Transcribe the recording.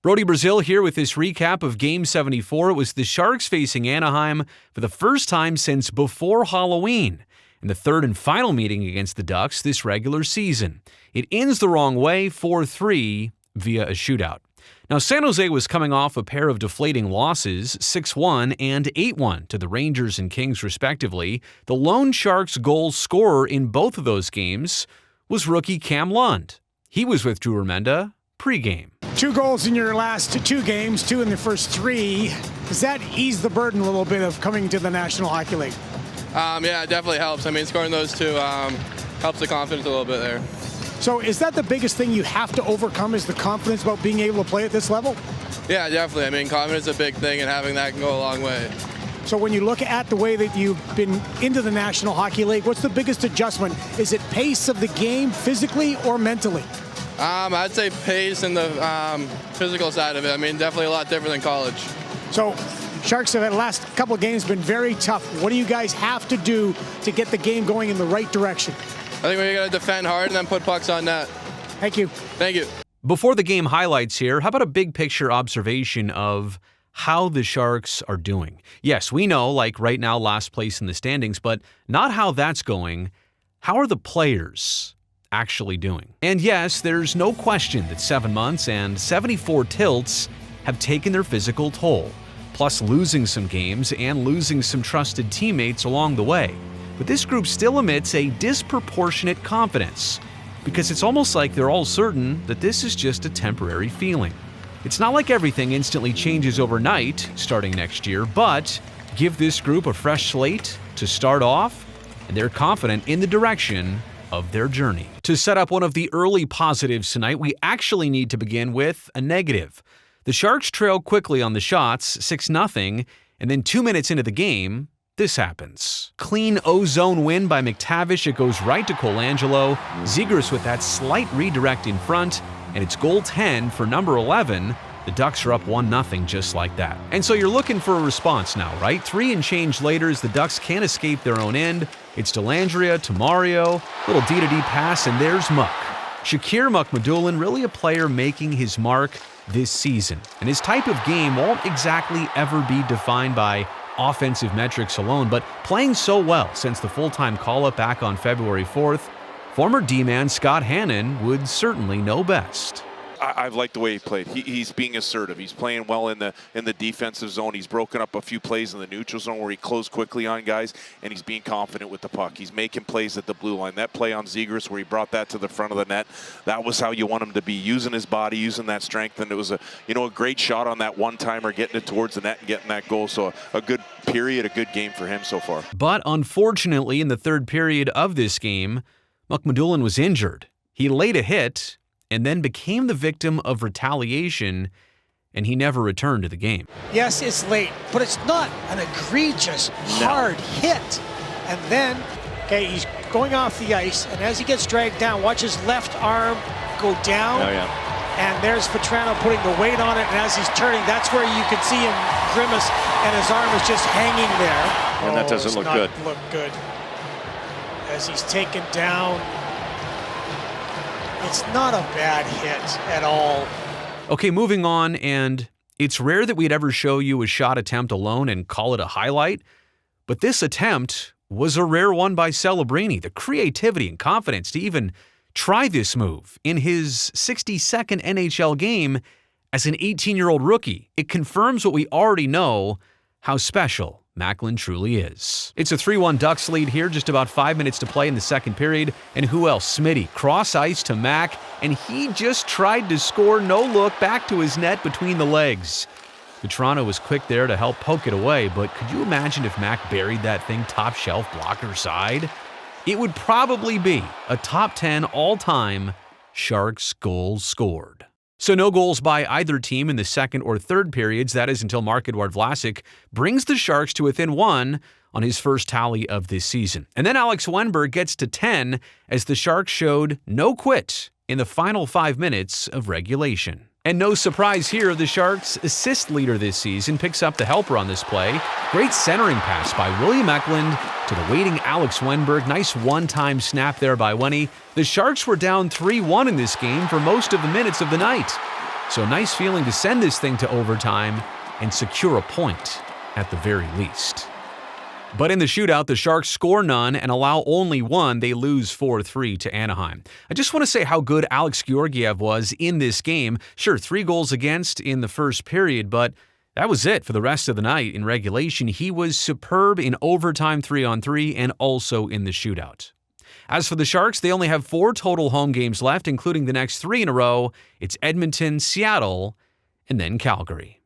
Brodie Brazil here with this recap of Game 74. It was the Sharks facing Anaheim for the first time since before Halloween, in the third and final meeting against the Ducks this regular season. It ends the wrong way, 4-3, via a shootout. Now, San Jose was coming off a pair of deflating losses, 6-1 and 8-1 to the Rangers and Kings respectively. The lone Sharks goal scorer in both of those games was rookie Cam Lund. He was with Drew Remenda pregame. 2 goals in your last 2 games, 2 in the first 3. Does that ease the burden a little bit of coming to the National Hockey League? Yeah, it definitely helps. I mean, scoring those 2 helps the confidence a little bit there. So is that the biggest thing you have to overcome, is the confidence about being able to play at this level? Yeah, definitely. I mean, confidence is a big thing, and having that can go a long way. So when you look at the way that you've been into the National Hockey League, what's the biggest adjustment? Is it pace of the game physically or mentally? I'd say pace and the physical side of it. I mean, definitely a lot different than college. So Sharks have had the last couple of games been very tough. What do you guys have to do to get the game going in the right direction? I think we got to defend hard and then put pucks on net. Thank you. Thank you. Before the game highlights here, how about a big picture observation of how the Sharks are doing? Yes, we know, like right now, last place in the standings, but not how that's going. How are the players actually doing? And yes, there's no question that 7 months and 74 tilts have taken their physical toll, plus losing some games and losing some trusted teammates along the way. But this group still emits a disproportionate confidence, because it's almost like they're all certain that this is just a temporary feeling. It's not like everything instantly changes overnight starting next year, but give this group a fresh slate to start off, and they're confident in the direction of their journey. To set up one of the early positives tonight, we actually need to begin with a negative. The Sharks trail quickly on the shots, 6-0, and then 2 minutes into the game, this happens. Clean O-zone win by McTavish. It goes right to Colangelo. Zegras with that slight redirect in front, and it's goal 10 for number 11. The Ducks are up 1-0 just like that. And so you're looking for a response now, right? 3 and change later as the Ducks can't escape their own end. It's Dellandrea to Mario, little D-to-D pass, and there's Muck. Shakir Mukhamadullin, really a player making his mark this season. And his type of game won't exactly ever be defined by offensive metrics alone, but playing so well since the full-time call-up back on February 4th, former D-man Scott Hannon would certainly know best. I've liked the way he played. He's being assertive. He's playing well in the defensive zone. He's broken up a few plays in the neutral zone where he closed quickly on guys, and he's being confident with the puck. He's making plays at the blue line. That play on Zegras where he brought that to the front of the net, that was how you want him to be, using his body, using that strength, and it was a great shot on that one-timer, getting it towards the net and getting that goal. So a good period, a good game for him so far. But unfortunately, in the third period of this game, Mukhamadullin was injured. He laid a hit and then became the victim of retaliation, and he never returned to the game. Yes, it's late, but it's not an egregious, hard hit. And then, he's going off the ice, and as he gets dragged down, watch his left arm go down. Oh, yeah. And there's Vetrano putting the weight on it, and as he's turning, that's where you can see him grimace, and his arm is just hanging there. And that doesn't look good. Look good. As he's taken down. It's not a bad hit at all. Okay, moving on, and it's rare that we'd ever show you a shot attempt alone and call it a highlight, but this attempt was a rare one by Celebrini. The creativity and confidence to even try this move in his 62nd NHL game as an 18-year-old rookie. It confirms what we already know, how special Macklin truly is. It's a 3-1 Ducks lead here, just about 5 minutes to play in the second period. And who else? Smitty, cross ice to Mac, and he just tried to score, no look, back to his net between the legs. Vetrano was quick there to help poke it away, but could you imagine if Mac buried that thing top shelf blocker side? It would probably be a top 10 all-time Sharks goals scored. So no goals by either team in the second or third periods, that is until Marc-Edouard Vlasic brings the Sharks to within 1 on his first tally of this season. And then Alex Wennberg gets to 10 as the Sharks showed no quit in the final 5 minutes of regulation. And no surprise here, the Sharks' assist leader this season picks up the helper on this play. Great centering pass by William Eklund to the waiting Alex Wennberg. Nice one-time snap there by Wenny. The Sharks were down 3-1 in this game for most of the minutes of the night. So nice feeling to send this thing to overtime and secure a point at the very least. But in the shootout, the Sharks score none and allow only one. They lose 4-3 to Anaheim. I just want to say how good Alex Georgiev was in this game. Sure, 3 goals against in the first period, but that was it for the rest of the night. In regulation, he was superb in overtime 3-on-3 and also in the shootout. As for the Sharks, they only have 4 total home games left, including the next 3 in a row. It's Edmonton, Seattle, and then Calgary.